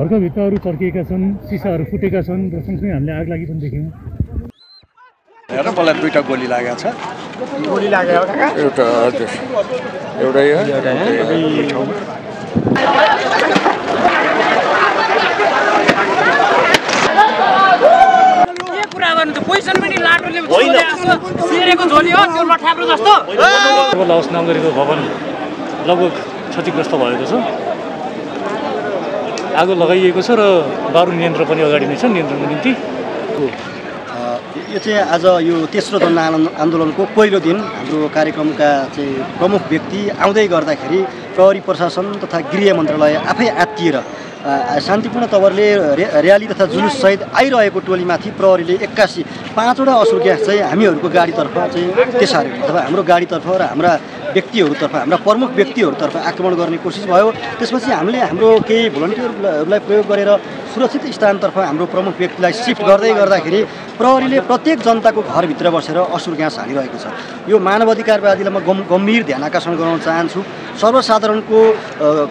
घरका भित्ताहरू चर्किएका छन्, सिसाहरू फुटेका छन् र सँगसँगै हामीले आग लागि पनि देख्यौँ। हेर मलाई दुईटा गोली लागेको छ। गोली लाग्यो काका? एउटा हजुर एउटै हो। के कुरा गर्नु त पोजिसन पनि लाटोले सिरेको झोली हो त्यो लठाम्रो जस्तो। लाओस नागरिकको भवन लगभग क्षतिग्रस्त भएको छ। आगो लगाइएको छ र बारुद यन्त्र पनि अगाडि नै छ नियन्त्रणको निम्ति। यो चाहिँ आज यो तेस्रो जन आन्दोलनको पहिलो दिन हाम्रो कार्यक्रमका चाहिँ प्रमुख व्यक्ति आउँदै गर्दाखेरि प्रहरी प्रशासन तथा गृह मन्त्रालय आफै आत्तिएर शान्तिपूर्ण तवरले र्याली तथा जुलुससहित आइरहेको टोलीमाथि प्रहरीले 81 5वटा असुर ग्यास चाहिँ हामीहरूको गाडीतर्फ चाहिँ तेसार्यो अथवा हाम्रो गाडीतर्फ र हाम्रा व्यक्तिहरूतर्फ हाम्रा प्रमुख व्यक्तिहरूतर्फ आक्रमण गर्ने कोसिस भयो। त्यसपछि हामीले हाम्रो केही भोलन्टियरहरूलाई प्रयोग गरेर सुरक्षित स्थानतर्फ हाम्रो प्रमुख व्यक्तिलाई सिफ्ट गर्दाखेरि प्रहरीले प्रत्येक जनताको घरभित्र बसेर असुर ग्यास हालिरहेको छ। यो मानवाधिकारवादीलाई म गम्भीर ध्यान आकर्षण गराउन चाहन्छु। सर्वसाधारणको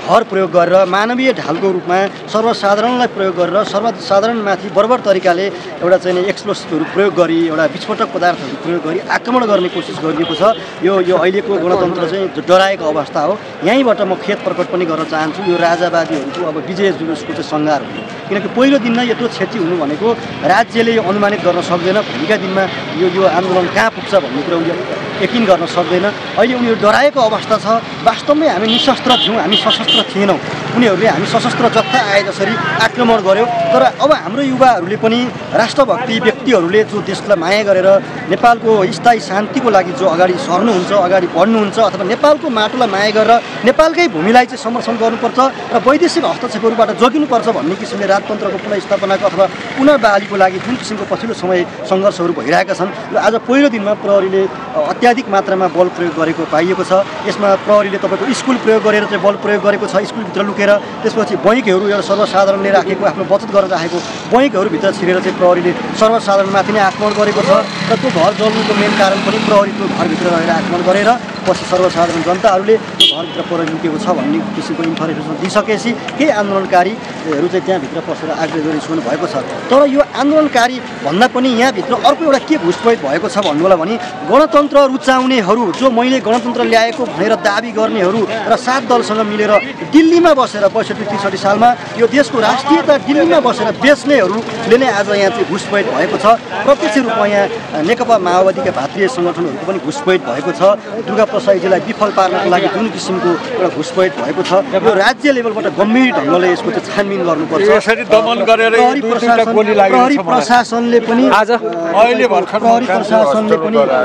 घर प्रयोग गरेर मानवीय ढालको रूपमा सर्वसाधारणलाई प्रयोग गरेर सर्वसाधारणमाथि बर्बर तरिकाले एउटा चाहिँ एक्सप्लोसिभहरू प्रयोग गरी एउटा विस्फोटक पदार्थहरू प्रयोग गरी आक्रमण गर्ने कोसिस गरिएको छ। यो अहिलेको गणतन्त्र चाहिँ डराएको अवस्था हो। यहीँबाट म खेद प्रकट पनि गर्न चाहन्छु। यो राजावादीहरूको अब विजय जुलुसको चाहिँ सङ्घार हो। किनकि पहिलो दिन नै यत्रो क्षति हुनु भनेको राज्यले यो अनुमानित गर्न सक्दैन। भोलिका दिनमा यो आन्दोलन कहाँ पुग्छ भन्ने कुरा उनीहरू यकिन गर्न सक्दैन। अहिले उनीहरू डराएको अवस्था छ। वास्तवमै हामी निशस्त्र थियौँ, हामी सशस्त्र थिएनौँ। उनीहरूले हामी सशस्त्र जत्था आए जसरी आक्रमण गर्यो। तर अब हाम्रो युवाहरूले पनि राष्ट्रभक्ति व्यक्तिहरूले जो देशलाई माया गरेर नेपालको स्थायी शान्तिको लागि जो अगाडि सर्नुहुन्छ, अगाडि बढ्नुहुन्छ अथवा नेपालको माटोलाई माया गरेर नेपालकै भूमिलाई चाहिँ संरक्षण गर्नुपर्छ र वैदेशिक हस्तक्षेपहरूबाट जोगिनुपर्छ भन्ने किसिमले राजतन्त्रको पुनर्स्थापनाको अथवा पुनर्बहालीको लागि जुन किसिमको पछिल्लो समय सङ्घर्षहरू भइरहेका छन् र आज पहिलो दिनमा प्रहरीले अत्याधिक मात्रामा बल प्रयोग गरेको पाइएको छ। यसमा प्रहरीले तपाईँको स्कुल प्रयोग गरेर चाहिँ बल प्रयोग गरेको छ। स्कुलभित्र लुकेर त्यसपछि बैङ्कहरू एउटा सर्वसाधारणले राखेको आफ्नो बचत गरेर राखेको बैङ्कहरूभित्र छिरेर चाहिँ प्रहरीले सर्वसाधारणमाथि नै आक्रमण गरेको छ र त्यो घर जल्नुको मेन कारण पनि प्रहरी त्यो घरभित्र रहेर आक्रमण गरेर पछि सर्वसाधारण जनताहरूले त्यो घरभित्र प्रहरी लुकेको छ भन्ने किसिमको इन्फर्मेसन दिइसकेपछि केही आन्दोलनकारीहरू चाहिँ त्यहाँभित्र पसेर आगजनी सुन्नु भएको छ। तर यो आन्दोलनकारी भन्दा पनि यहाँभित्र अर्को एउटा के घुसपैठ भएको छ भन्नु होला भने गणतन्त्र रुचाउनेहरू जो मैले गणतन्त्र ल्याएको भनेर दाबी गर्नेहरू र 7 दलसँग मिलेर दिल्लीमा बसेर 62-63 सालमा यो देशको राष्ट्रियता दिल्लीमा बसेर बेच्नेहरूले नै आज यहाँ चाहिँ घुसपैठ भएको छ। प्रत्यक्ष रूपमा यहाँ नेकपा माओवादीका भातृय सङ्गठनहरूको पनि घुसपैठ भएको छ। दुर्गा प्रसादजीलाई विफल पार्नको लागि जुन किसिमको एउटा घुसपैठ भएको छ यो राज्य लेभलबाट गम्भीर ढङ्गले यसको चाहिँ छानबिन गर्नुपर्छ। प्रहरी प्रशासनले पनि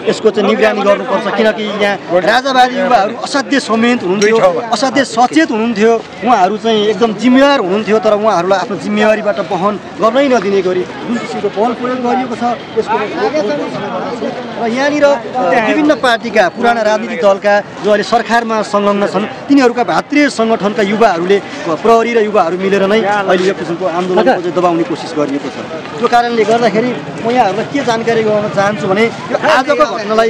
यसको चाहिँ निगरानी गर्नुपर्छ। किनकि यहाँ राजावादी युवाहरू असाध्य संयमित हुनुहुन्थ्यो, असाध्य सचेत हुनुहुन्थ्यो। उहाँहरू चाहिँ एकदम जिम्मेवार हुनुहुन्थ्यो। तर उहाँहरूलाई आफ्नो जिम्मेवारीबाट वहन गर्नै नदिने गरी जुन किसिमको बल प्रयोग गरिएको छ यसको र यहाँनिर विभिन्न पार्टीका पुराना राजनीतिक दलका जो अहिले सरकारमा संलग्न छन् तिनीहरूका भातृय सङ्गठनका युवाहरूले प्रहरी र युवाहरू मिलेर नै अहिले यो किसिमको आन्दोलनको चाहिँ दबाउने कोसिस गरिएको छ। त्यो कारणले गर्दाखेरि म यहाँहरूलाई के जानकारी गराउन चाहन्छु भने यो आजको घटनालाई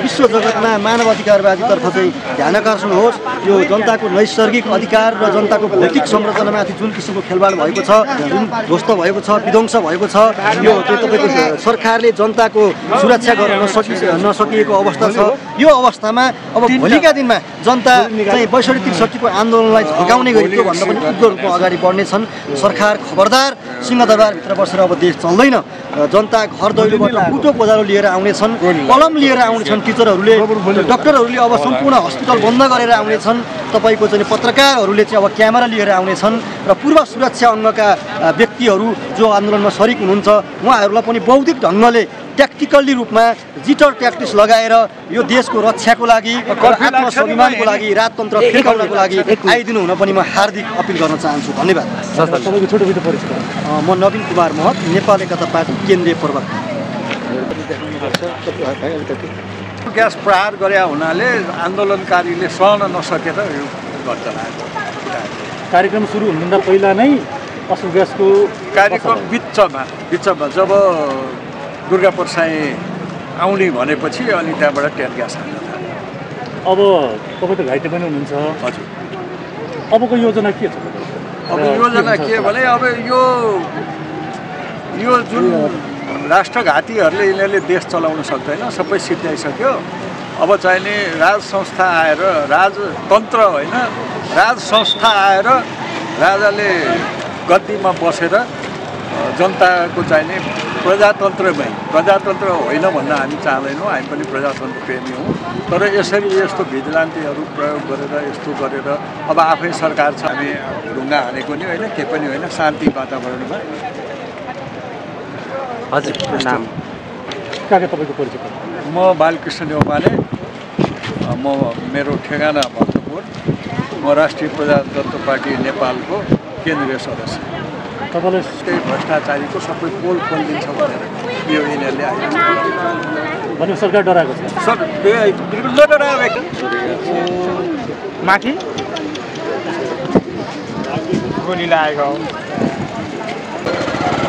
विश्व जगतमा मानवाधिकारवादीतर्फ चाहिँ ध्यान आकर्षण होस्। यो जनताको नैसर्गिक अधिकार र जनताको भौतिक संरचनामाथि जुन किसिमको खेलवाड भएको छ, जुन ध्वस्त भएको छ, विध्वंस भएको छ, यो तपाईँको सरकारले जनताको सुरक्षा गर्न नसकिएको अवस्था छ। यो अवस्थामा अब भोलिका दिनमा जनता चाहिँ 62-63 आन्दोलनलाई झल्काउने गरी त्योभन्दा पनि उग्र रूपमा अगाडि बढ्नेछन्। सरकार खबरदार, सिंहदरबारभित्र बसेर अब देश चल्दैन। जनता घर दैलोबाट कुटो कोदालो लिएर आउनेछन्, कलम लिएर आउनेछन्। टिचरहरूले, डाक्टरहरूले अब सम्पूर्ण हस्पिटल बन्द गरेर आउनेछन्। तपाईँको चाहिँ पत्रकारहरूले चाहिँ अब क्यामेरा लिएर आउनेछन् र पूर्व सुरक्षा अङ्गका व्यक्तिहरू जो आन्दोलनमा सरिक हुनुहुन्छ उहाँहरूलाई पनि बौद्धिक ढङ्गले ट्याक्टिकल्ली रूपमा जिटर ट्याक्टिक्स लगाएर यो देशको रक्षाको लागि आत्मस्वाभिमानको लागि राजतन्त्र फिर्काउनको लागि आइदिनु हुन पनि म हार्दिक अपिल गर्न चाहन्छु। धन्यवाद। तपाईँको छोटो बिटो परिचय। म नवीन कुमार महत, नेपाल एकता पार्टी केन्द्रीय प्रवक्ता। ग्यास प्रहार गरे हुनाले आन्दोलनकारीले सहन नसकेर यो घटना कार्यक्रम सुरु हुनुभन्दा पहिला नै असुर ग्यासको कार्यक्रम बिचमा जब दुर्गा प्रसाई आउने भनेपछि अनि त्यहाँबाट टेयर ग्यास हाल्न थाल्यो। अब तपाईँ त घाइते पनि हुनुहुन्छ। हजुर। अबको योजना के छ? अब योजना के भने अब यो जुन राष्ट्रघातीहरूले यिनीहरूले देश चलाउन सक्दैन, सबै सिद्ध्याइसक्यो। अब चाहिने राज संस्था आएर, राजतन्त्र होइन राज संस्था आएर राजाले गद्दीमा बसेर जनताको चाहिने प्रजातन्त्र होइन भन्न हामी चाहँदैनौँ। हामी पनि प्रजातन्त्र प्रेमी हौँ, तर यसरी यस्तो भिजिलान्तीहरू प्रयोग गरेर यस्तो गरेर अब आफै सरकार छ, हामी ढुङ्गा हानेको नि होइन, के पनि होइन, शान्ति वातावरणमा। हजुर नाम तपाईँको परिचय? म बालकृष्ण नेउपाने, मेरो ठेगाना भक्तपुर, म राष्ट्रिय प्रजातन्त्र पार्टी नेपालको केन्द्रीय सदस्य। तपाईँले त्यही भ्रष्टाचारीको सबै पोल खोलिदिन्छ भनेर यो यिनीहरूले भने सरकार डराएको छ। सर बिल्कुल नडराएको माथि गोली लागेको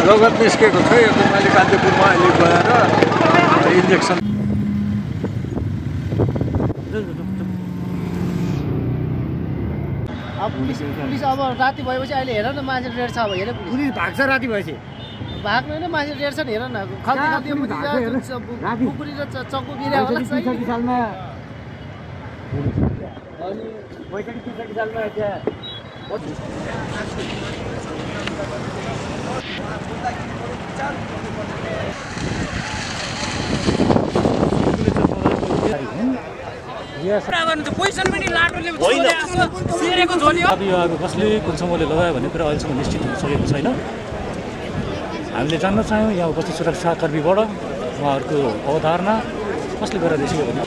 रगत निस्केको छ। यो मैले कान्तिपुरमा अहिले गएर इन्जेक्सन पुलिस अब राति भएपछि अहिले हेर न मान्छे रेड छ। अब हेर पुलिस भाग्छ राति भएपछि भाग्नु होइन, मान्छे रेड छ नि हेर न, खल्ती कुकुरी र चक्कु गिरा होला। ६३ सालमा अनि ६५ सालमा त्यहाँ अब कसले कुन समूहले लगायो भन्ने कुरा अहिलेसम्म निश्चित हुन सकेको छैन। हामीले जान्न चाह्यौँ यहाँ उपस्थित सुरक्षाकर्मीबाट उहाँहरूको अवधारणा कसले गरेर देखेको भने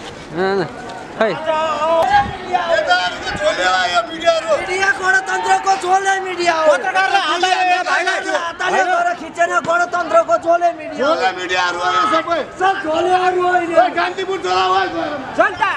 गणतन्त्रको झोले मिडिया हो। खिचेन गणतन्त्रको झोले मिडिया सब झोलेहरू हो। कान्तिपुर जनता